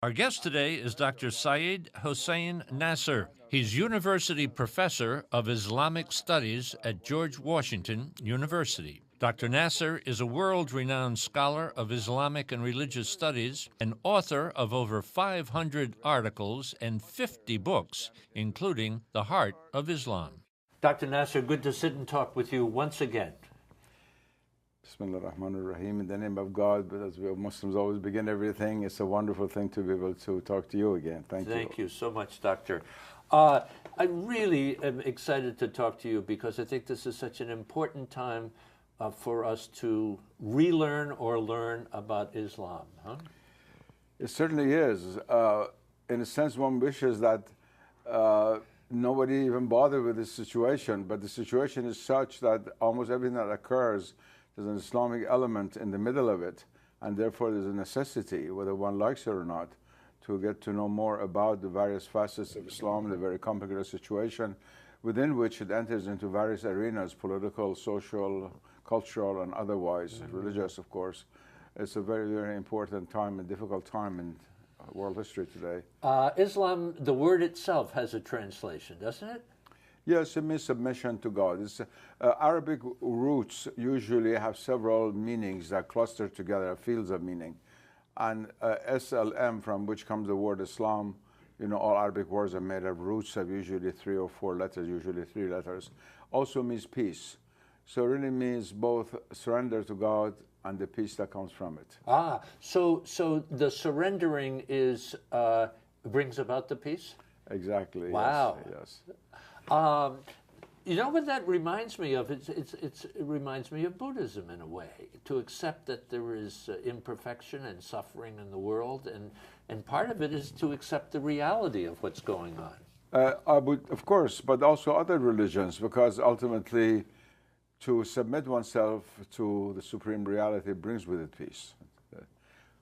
Our guest today is Dr. Syed Hossein Nasser. He's University Professor of Islamic Studies at George Washington University. Dr. Nasser is a world-renowned scholar of Islamic and religious studies and author of over 500 articles and 50 books, including The Heart of Islam. Dr. Nasser, good to sit and talk with you once again. Bismillah ar-Rahman ar-Rahim, in the name of God, but as we Muslims always begin everything, it's a wonderful thing to be able to talk to you again. Thank you. Thank you so much, Doctor. I really am excited to talk to you because I think this is such an important time for us to relearn or learn about Islam. Huh? It certainly is. In a sense, one wishes that nobody even bothered with this situation, but the situation is such that almost everything that occurs, there's an Islamic element in the middle of it, and therefore there's a necessity, whether one likes it or not, to get to know more about the various facets of Islam, the very complicated situation within which it enters into various arenas, political, social, cultural, and otherwise, religious, of course. It's a very, very important time, a difficult time in world history today. Islam, the word itself has a translation, doesn't it? Yes, it means submission to God. It's, Arabic roots usually have several meanings that cluster together, fields of meaning. And SLM, from which comes the word Islam, you know, all Arabic words are made of roots of usually 3 or 4 letters, usually 3 letters, also means peace. So it really means both surrender to God and the peace that comes from it. So the surrendering is brings about the peace? Exactly. Wow. Yes. You know what that reminds me of? It reminds me of Buddhism in a way, to accept that there is imperfection and suffering in the world, and part of it is to accept the reality of what's going on. I would, of course, but also other religions, because ultimately to submit oneself to the supreme reality brings with it peace.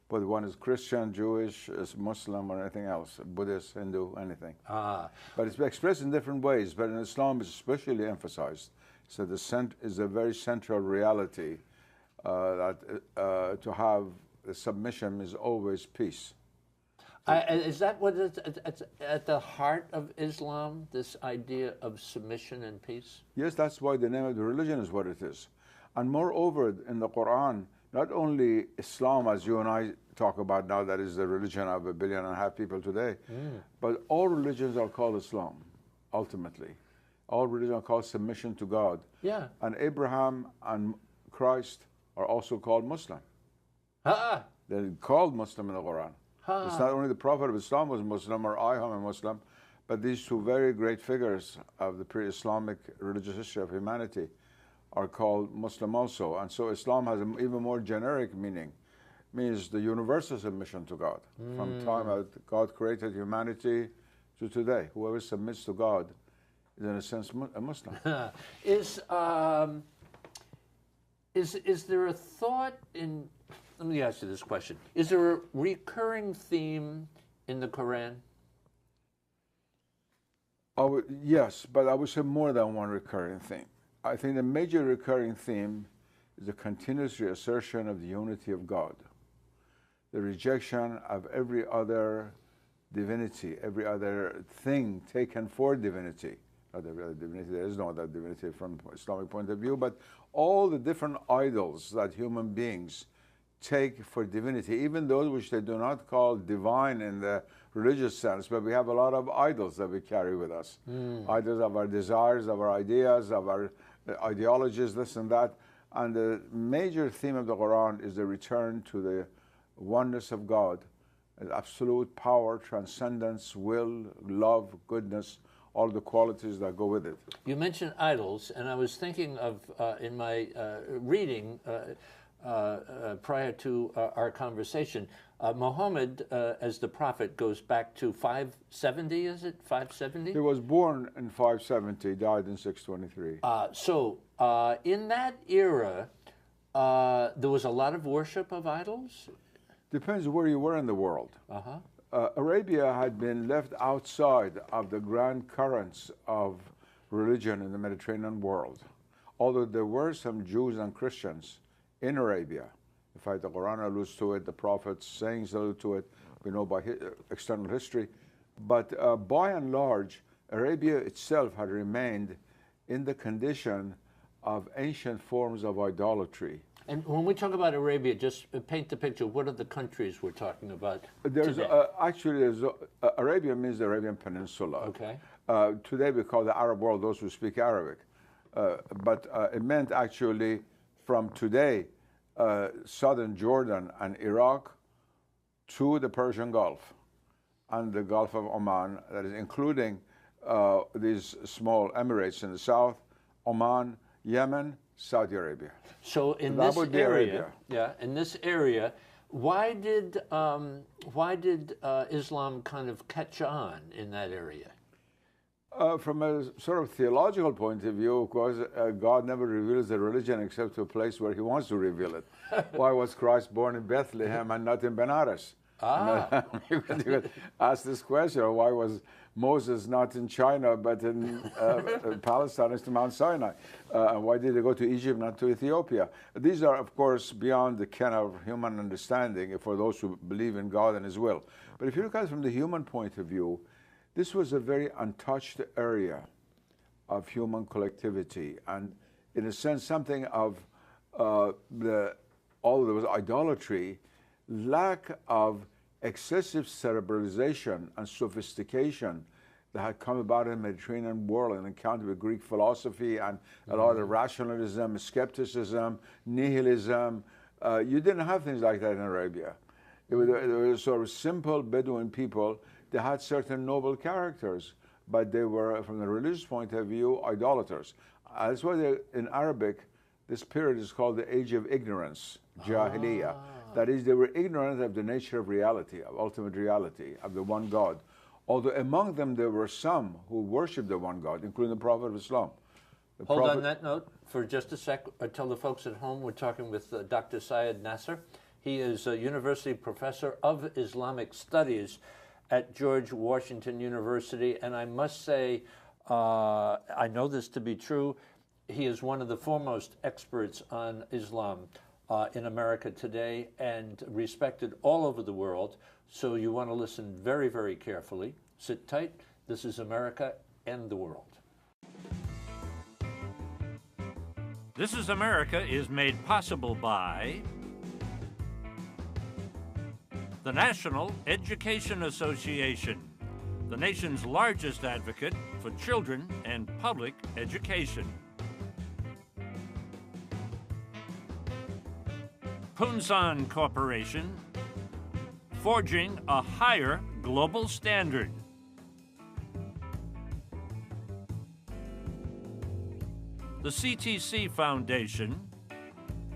Whether one is Christian, Jewish, is Muslim, or anything else, Buddhist, Hindu, anything. But it's expressed in different ways, but in Islam it's especially emphasized. So the is a very central reality that to have the submission is always peace. Is that what is at the heart of Islam, this idea of submission and peace? Yes, that's why the name of the religion is what it is. And moreover, in the Quran, not only Islam, as you and I talk about now, that is the religion of 1.5 billion people today, but all religions are called Islam, ultimately. All religions are called submission to God. Yeah. And Abraham and Christ are also called Muslim. They're called Muslim in the Quran. It's not only the Prophet of Islam was Muslim, or I am a Muslim, but these two very great figures of the pre-Islamic religious history of humanity are called Muslim also. And so Islam has an even more generic meaning. It means the universal submission to God. From time that God created humanity to today. Whoever submits to God is in a sense a Muslim. Is there a thought in, let me ask you this question, is there a recurring theme in the Koran? Yes, but I would say more than one recurring theme. I think the major recurring theme is the continuous reassertion of the unity of God, the rejection of every other divinity, every other thing taken for divinity. Not every other divinity, there is no other divinity from Islamic point of view, but all the different idols that human beings take for divinity, even those which they do not call divine in the religious sense, but we have a lot of idols that we carry with us. Idols of our desires, of our ideas, of our ideologies, this and that. And the major theme of the Quran is the return to the oneness of God, absolute power, transcendence, will, love, goodness, all the qualities that go with it. You mentioned idols, and I was thinking of, in my reading prior to our conversation, Mohamed, as the prophet, goes back to 570, is it? 570? He was born in 570, died in 623. So in that era, there was a lot of worship of idols? Depends where you were in the world. Arabia had been left outside of the grand currents of religion in the Mediterranean world, although there were some Jews and Christians in Arabia. In fact, the Quran alludes to it, the prophets' sayings allude to it, we know by external history. But by and large, Arabia itself had remained in the condition of ancient forms of idolatry. And when we talk about Arabia, just paint the picture. What are the countries we're talking about today? Arabia means the Arabian Peninsula. Okay. Today we call the Arab world those who speak Arabic. But it meant actually from today, southern Jordan and Iraq to the Persian Gulf and the Gulf of Oman, that is including these small emirates in the south, Oman, Yemen, Saudi Arabia. So in this area, in this area, why did Islam kind of catch on in that area? From a sort of theological point of view, of course, God never reveals the religion except to a place where He wants to reveal it. Why was Christ born in Bethlehem and not in Benares? You could ask this question: why was Moses not in China but in Palestine next to Mount Sinai? Why did he go to Egypt, not to Ethiopia? These are, of course, beyond the ken of human understanding for those who believe in God and His will. But if you look at it from the human point of view, this was a very untouched area of human collectivity, and in a sense, something of although there was idolatry, lack of excessive cerebralization and sophistication that had come about in the Mediterranean world and encountered with Greek philosophy and a lot of rationalism, skepticism, nihilism. You didn't have things like that in Arabia. It was sort of simple Bedouin people. They had certain noble characters, but they were, from the religious point of view, idolaters. That's why in Arabic, this period is called the Age of Ignorance, Jahiliyyah. That is, they were ignorant of the nature of reality, of ultimate reality, of the one God. Although among them there were some who worshipped the one God, including the Prophet of Islam. Hold on that note for just a sec. Tell the folks at home we're talking with Dr. Syed Nasser. He is a university professor of Islamic studies at George Washington University, and I must say, I know this to be true, he is one of the foremost experts on Islam in America today and respected all over the world. So you want to listen very, very carefully. Sit tight. This is America and the World. This is America is made possible by the National Education Association, the nation's largest advocate for children and public education. Punsan Corporation, forging a higher global standard. The CTC Foundation,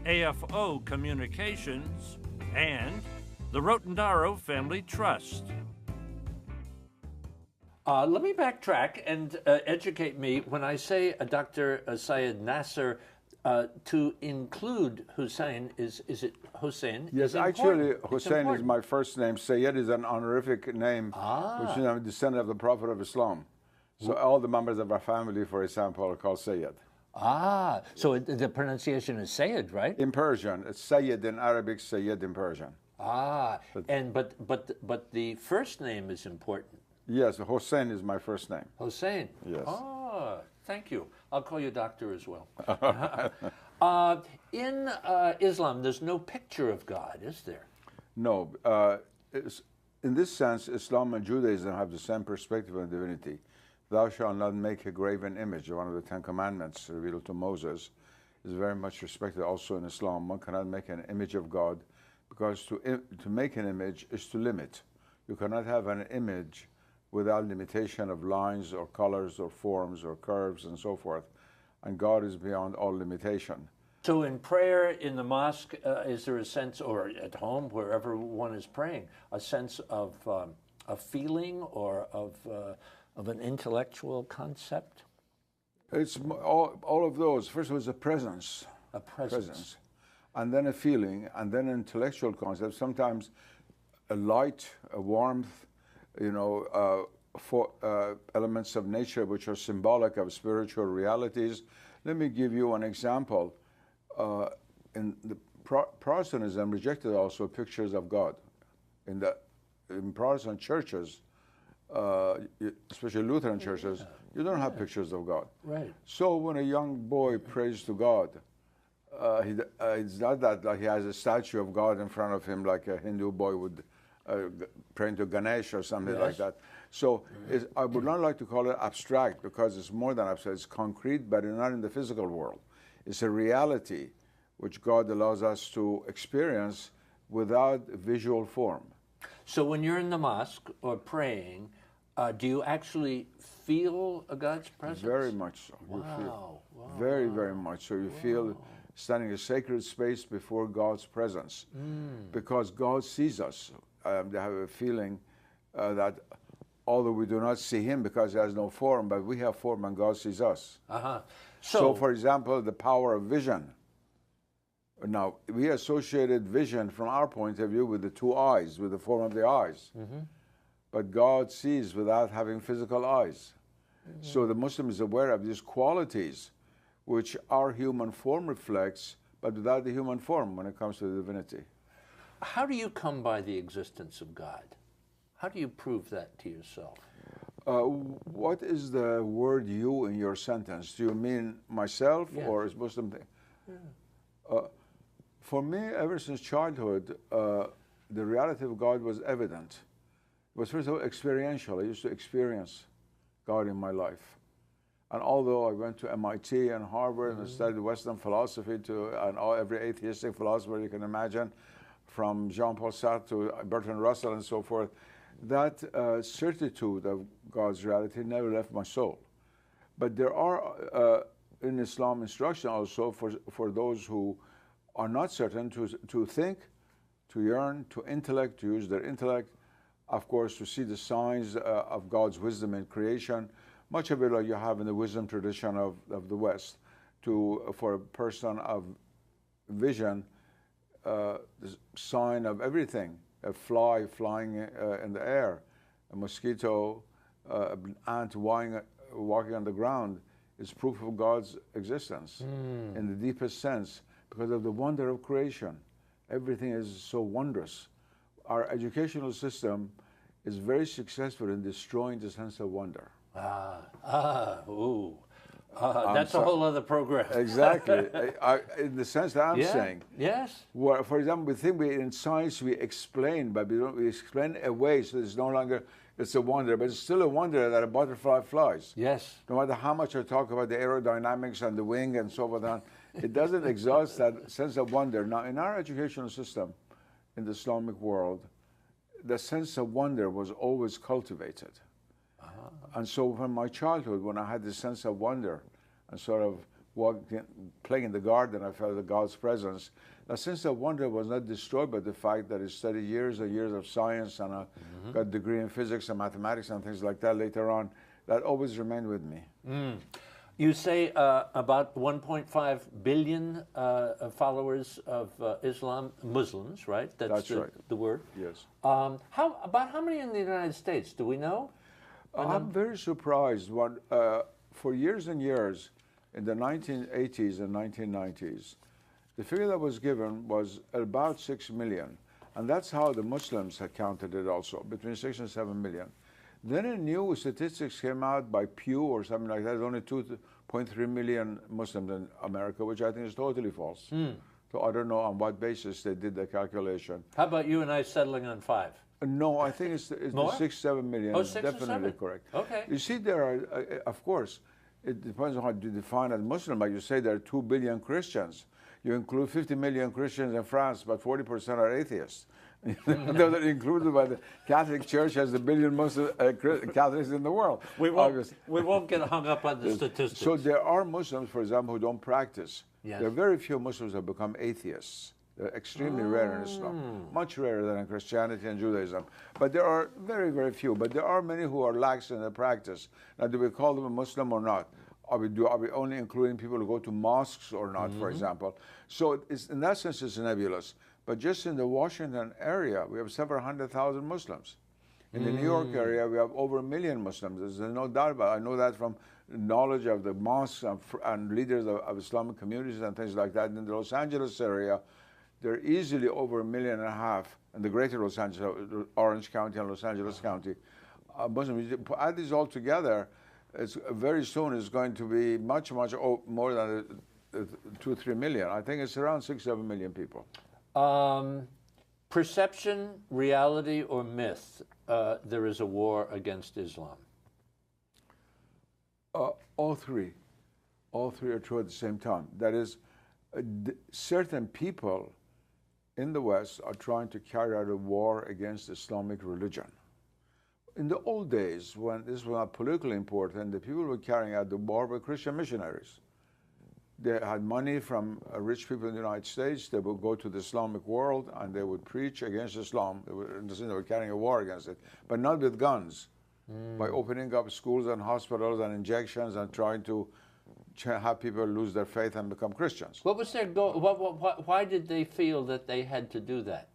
AFO Communications, and the Rotendaro Family Trust. Let me backtrack and educate me when I say Dr. Syed Nasser. To include Hussein, is it Hussein? Yes, actually, Hussein is my first name. Sayyid is an honorific name, which is I'm a descendant of the Prophet of Islam. So all the members of our family, for example, are called Sayyid. So the pronunciation is Sayyid, right? In Persian, it's Sayyid in Arabic, Sayyid in Persian. But the first name is important. Yes, Hussein is my first name. Hussein. Yes. Thank you. I'll call you doctor as well. In Islam, there's no picture of God, is there? No. In this sense, Islam and Judaism have the same perspective on divinity. Thou shalt not make a graven image, one of the Ten Commandments revealed to Moses, is very much respected also in Islam. One cannot make an image of God because to make an image is to limit. You cannot have an image without limitation of lines or colors or forms or curves and so forth. And God is beyond all limitation. So in prayer in the mosque, is there a sense, or at home, wherever one is praying, a sense of a feeling or of an intellectual concept? It's all of those. First of all, it's a presence. A presence. And then a feeling, and then an intellectual concept. Sometimes a light, a warmth, elements of nature which are symbolic of spiritual realities. Let me give you an example. In the Protestantism rejected also pictures of God in in Protestant churches, especially Lutheran churches, you don't have pictures of God. Right. So when a young boy prays to God, it's not that like he has a statue of God in front of him like a Hindu boy would praying to Ganesh or something like that. So I would not like to call it abstract because it's more than abstract. It's concrete, but not in the physical world. It's a reality which God allows us to experience without visual form. So when you're in the mosque or praying, do you actually feel a God's presence? Very much so. Wow. You feel very much so. You feel standing in a sacred space before God's presence because God sees us. They have a feeling that although we do not see him because he has no form, but we have form and God sees us. So for example, the power of vision. Now, we associated vision from our point of view with the two eyes, with the form of the eyes. But God sees without having physical eyes. So the Muslim is aware of these qualities which our human form reflects, but without the human form when it comes to the divinity. How do you come by the existence of God? How do you prove that to yourself? What is the word you in your sentence? Do you mean myself or is Muslim thing? For me, ever since childhood, the reality of God was evident. It was first of all experiential. I used to experience God in my life. And although I went to MIT and Harvard and studied Western philosophy and every atheistic philosopher you can imagine, from Jean-Paul Sartre to Bertrand Russell and so forth, that certitude of God's reality never left my soul. But there are, in Islam, instruction also for those who are not certain to think, to yearn, to intellect, to use their intellect, of course, to see the signs of God's wisdom in creation, much of it like you have in the wisdom tradition of the West. For a person of vision, the sign of everything, a fly flying in the air, a mosquito, an ant walking on the ground is proof of God's existence in the deepest sense because of the wonder of creation. Everything is so wondrous. Our educational system is very successful in destroying the sense of wonder. That's a whole other program. Exactly. In the sense that I'm saying. Yes. Where, for example, in science we explain, but we explain away so it's no longer, it's a wonder, but it's still a wonder that a butterfly flies. Yes. No matter how much I talk about the aerodynamics and the wing and so forth, it doesn't exhaust that sense of wonder. Now, in our educational system, in the Islamic world, the sense of wonder was always cultivated. And so from my childhood, when I had this sense of wonder and sort of playing in the garden, I felt God's presence. The sense of wonder was not destroyed by the fact that I studied years and years of science and I got a degree in physics and mathematics and things like that later on. That always remained with me. You say about 1.5 billion followers of Islam, Muslims, right? That's right. The word? Yes. About how many in the United States? Do we know? I'm very surprised. For years and years, in the 1980s and 1990s, the figure that was given was about 6 million. And that's how the Muslims had counted it also, between 6 and 7 million. Then a new statistics came out by Pew or something like that. There's only 2.3 million Muslims in America, which I think is totally false. So I don't know on what basis they did the calculation. How about you and I settling on 5? No, I think it's the 6, 7 million. Oh, 6 definitely or 7? Correct. Okay. You see, there are, of course, it depends on how you define as Muslim. Like you say, there are 2 billion Christians. You include 50 million Christians in France, but 40% are atheists. They're included by the Catholic Church as the billion Muslim Catholics in the world. We won't get hung up on the statistics. So there are Muslims, for example, who don't practice. Yes. There are very few Muslims who have become atheists. They're extremely rare in Islam, much rarer than in Christianity and Judaism. But there are very, very few. But there are many who are lax in their practice. Now, do we call them a Muslim or not? Are we only including people who go to mosques or not, for example? So in that sense, it's nebulous. But just in the Washington area, we have several 100,000 Muslims. In the New York area, we have over 1 million Muslims. There's no doubt about it. I know that from knowledge of the mosques and leaders of Islamic communities and things like that. In the Los Angeles area, there are easily over 1.5 million. in the greater Los Angeles, Orange County and Los Angeles County, Muslims. Add these all together, very soon it's going to be much more than 2-3 million. I think it's around 6-7 million people. Perception, reality, or myth, there is a war against Islam? All three. All three are true at the same time. That is, certain people in the West are trying to carry out a war against Islamic religion. In the old days, when this was not politically important, the people who were carrying out the war were Christian missionaries. They had money from rich people in the United States. They would go to the Islamic world and they would preach against Islam. They were carrying a war against it, but not with guns. By opening up schools and hospitals and injections and trying to have people lose their faith and become Christians. What was their goal? Why did they feel that they had to do that?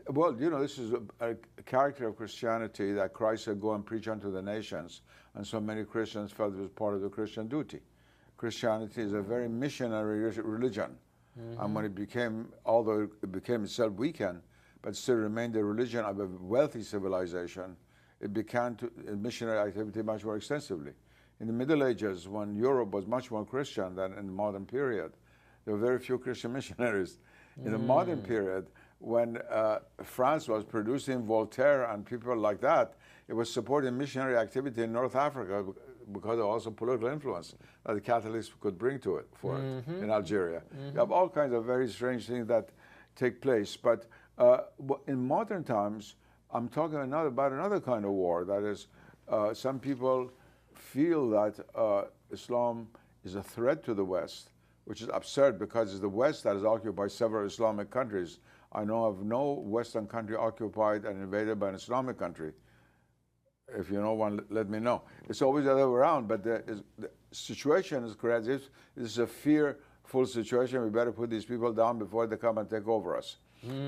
Well, you know, this is a character of Christianity that Christ said, go and preach unto the nations. And so many Christians felt it was part of the Christian duty. Christianity is a very missionary religion. And when it became, although it became itself weakened, but still remained a religion of a wealthy civilization, it began to missionary activity much more extensively. In the Middle Ages, when Europe was much more Christian than in the modern period, there were very few Christian missionaries. In the modern period, when France was producing Voltaire and people like that, it was supporting missionary activity in North Africa because of also political influence that the Catholics could bring to it for it in Algeria. You have all kinds of very strange things that take place. But in modern times, I'm talking about another kind of war. That is, some people feel that Islam is a threat to the West, which is absurd because it's the West that is occupied by several Islamic countries. I know of no Western country occupied and invaded by an Islamic country. If you know one, let me know. It's always the other way around, but the situation is correct. This is a fearful situation. We better put these people down before they come and take over us.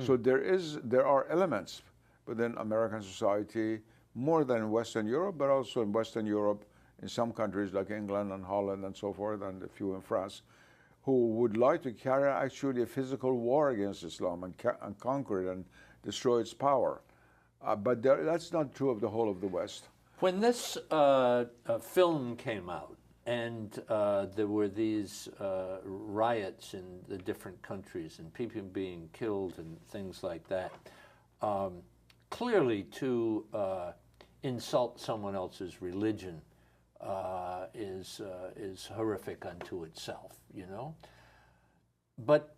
So there are elements within American society, more than in Western Europe, but also in Western Europe, in some countries like England and Holland and so forth, and a few in France, who would like to carry out actually a physical war against Islam and conquer it and destroy its power. But that's not true of the whole of the West. When this film came out and there were these riots in the different countries and people being killed and things like that, clearly to insult someone else's religion is horrific unto itself, you know. But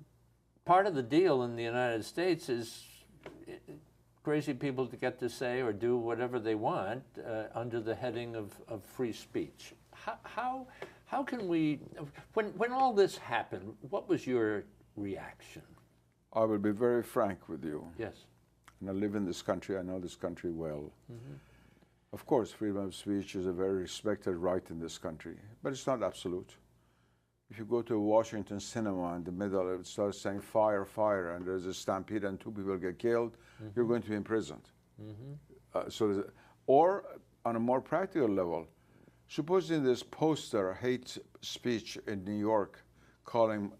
part of the deal in the United States is crazy people to get to say or do whatever they want under the heading of free speech. How can we, when all this happened, what was your reaction? I will be very frank with you. Yes. And I live in this country, I know this country well. Of course, freedom of speech is a very respected right in this country, but it's not absolute. If you go to a Washington cinema in the middle, it starts saying fire, fire, and there's a stampede and 2 people get killed, you're going to be imprisoned. Or on a more practical level, supposing this poster, hate speech in New York, calling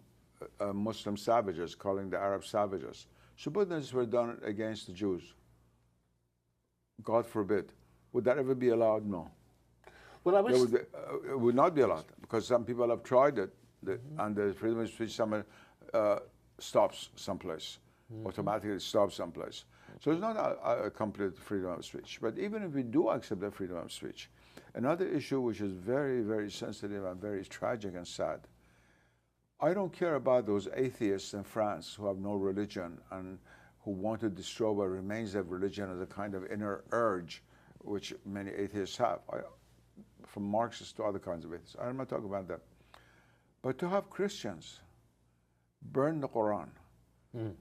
Muslim savages, calling the Arab savages, suppose this were done against the Jews. God forbid. Would that ever be allowed? No. Well, it would not be allowed because some people have tried it, and the freedom of speech stops someplace, automatically stops someplace. So it's not a complete freedom of speech. But even if we do accept the freedom of speech, another issue which is very, very sensitive and very tragic and sad, I don't care about those atheists in France who have no religion and who want to destroy what remains of religion as a kind of inner urge, which many atheists have, from Marxists to other kinds of atheists. I'm not talking about that. But to have Christians burn the Koran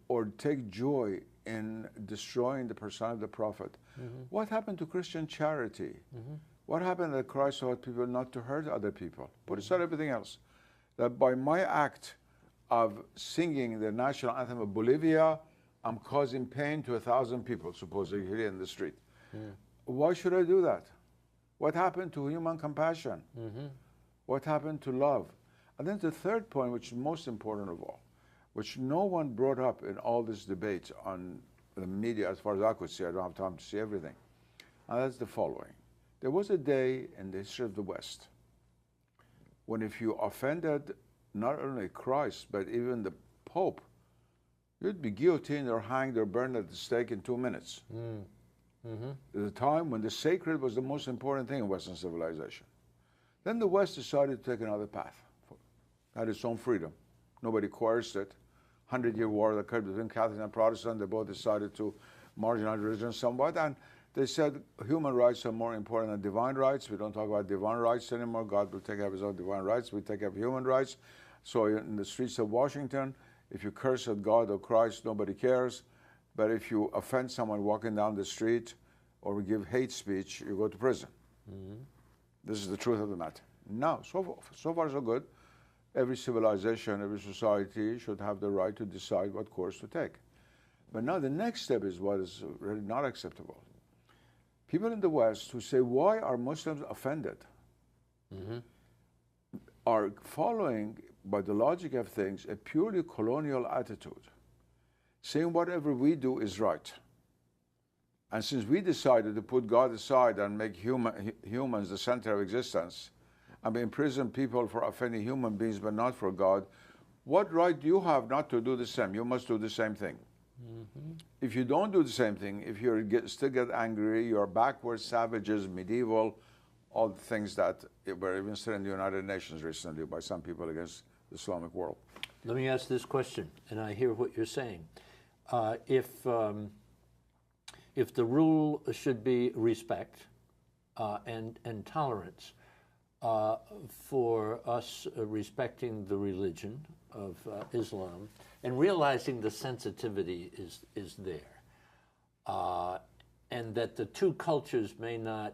or take joy in destroying the personality of the Prophet, what happened to Christian charity? What happened that Christ taught people not to hurt other people? Put aside everything else. That by my act of singing the national anthem of Bolivia, I'm causing pain to 1,000 people, supposedly here in the street. Why should I do that? What happened to human compassion? What happened to love? And then the third point, which is most important of all, which no one brought up in all this debate on the media as far as I could see. I don't have time to see everything. And that's the following. There was a day in the history of the West when if you offended not only Christ, but even the Pope, you'd be guillotined or hanged or burned at the stake in 2 minutes. There's a time when the sacred was the most important thing in Western civilization. Then the West decided to take another path. Had its own freedom. Nobody coerced it. 100-year war that occurred between Catholic and Protestant, they both decided to marginalize religion somewhat, and they said human rights are more important than divine rights. We don't talk about divine rights anymore. God will take care of his own divine rights. We take care of human rights. So in the streets of Washington, if you curse at God or Christ, nobody cares. But if you offend someone walking down the street or give hate speech, you go to prison. This is the truth of the matter. Now, so far so good. Every civilization, every society should have the right to decide what course to take. But now the next step is what is really not acceptable. People in the West who say, why are Muslims offended? Are following, by the logic of things, a purely colonial attitude, saying whatever we do is right. And since we decided to put God aside and make humans the center of existence, and imprison people for offending human beings but not for God, what right do you have not to do the same? You must do the same thing. If you don't do the same thing, if you still get angry, you're backwards, savages, medieval, all the things that were even said in the United Nations recently by some people against the Islamic world. Let me ask this question, and I hear what you're saying. If the rule should be respect and tolerance, for us respecting the religion of Islam and realizing the sensitivity is there, and that the two cultures may not,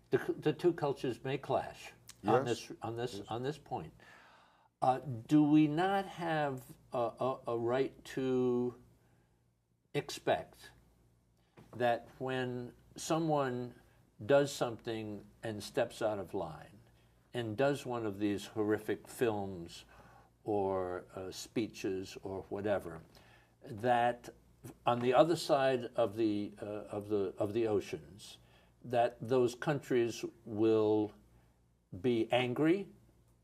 the two cultures may clash on this point. Do we not have a right to expect that when someone does something and steps out of line and does one of these horrific films or speeches or whatever, that on the other side of the oceans, that those countries will be angry,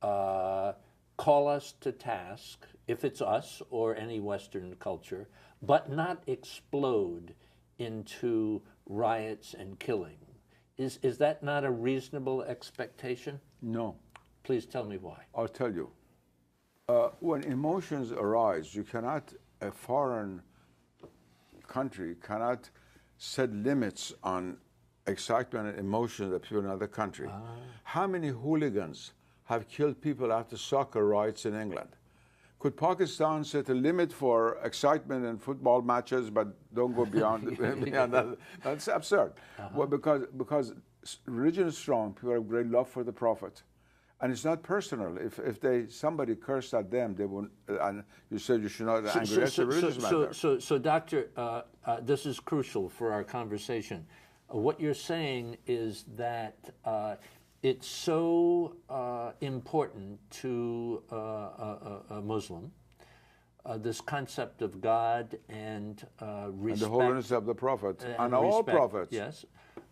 call us to task, if it's us or any Western culture, but not explode into riots and killing? Is that not a reasonable expectation? No. Please tell me why. I'll tell you. When emotions arise, you cannot, a foreign country cannot set limits on excitement and emotion that people in another country. How many hooligans have killed people after soccer riots in England? Could Pakistan set a limit for excitement in football matches, but don't go beyond, beyond that? That's absurd. Well, because religion is strong, people have great love for the Prophet, and it's not personal. If somebody cursed at them, they won't. And you said you should not angry. That's a religious matter. So, Doctor, this is crucial for our conversation. What you're saying is that it's so important to a Muslim, this concept of God and respect. And the holiness of the Prophet, and all prophets. Yes,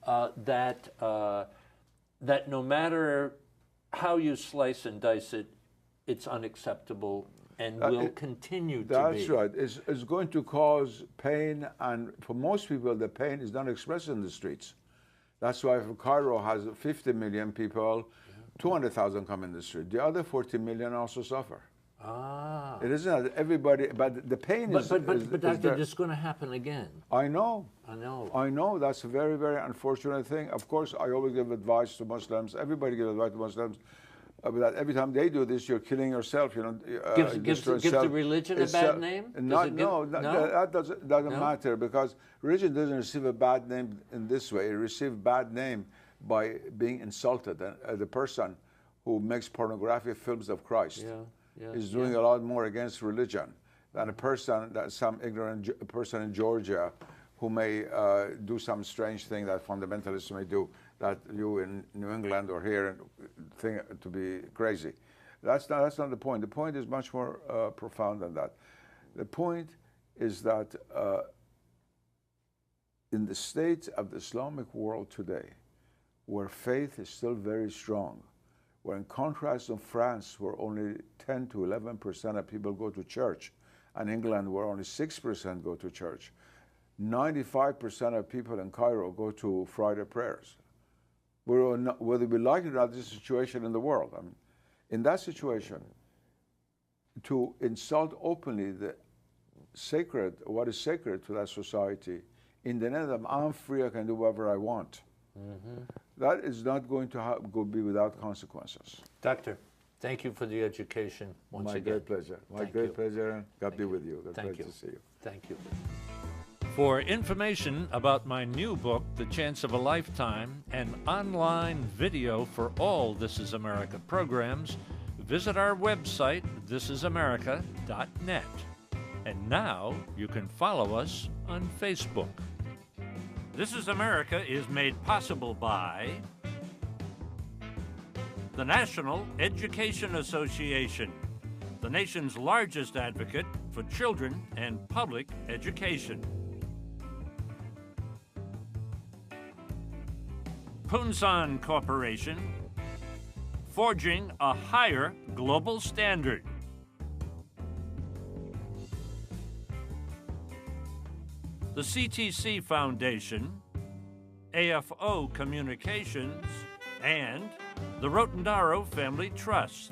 that no matter how you slice and dice it, it's unacceptable and will continue to be. That's right. It's going to cause pain, and for most people, the pain is not expressed in the streets. That's why if Cairo has 50 million people, 200,000 come in the street. The other 40 million also suffer. It isn't that everybody, but the pain is. But Doctor, this is going to happen again. I know. I know. I know. That's a very, very unfortunate thing. Of course, I always give advice to Muslims. Everybody gives advice to Muslims. That every time they do this, you're killing yourself. You know, gives the religion a bad name? That doesn't matter, because religion doesn't receive a bad name in this way. It receives bad name by being insulted. And the person who makes pornographic films of Christ is doing a lot more against religion than a person, that some ignorant person in Georgia who may do some strange thing that fundamentalists may do, that you in New England or here think to be crazy. That's not the point. The point is much more profound than that. The point is that in the state of the Islamic world today, where faith is still very strong, where in contrast to France, where only 10 to 11% of people go to church, and England, where only 6% go to church, 95% of people in Cairo go to Friday prayers. Whether we like it or not, this is a situation in the world. I mean, in that situation, to insult openly the sacred, what is sacred to that society, in the name of I'm free, I can do whatever I want. That is not going to be without consequences. Doctor, thank you for the education once again. My great pleasure. My great pleasure. God be with you. Thank you. Great to see you. Thank you. For information about my new book, The Chance of a Lifetime, and online video for all This Is America programs, visit our website, thisisamerica.net. And now you can follow us on Facebook. This is America is made possible by the National Education Association, the nation's largest advocate for children and public education. Punsan Corporation, forging a higher global standard. The CTC Foundation, AFO Communications, and the Rotondaro Family Trust.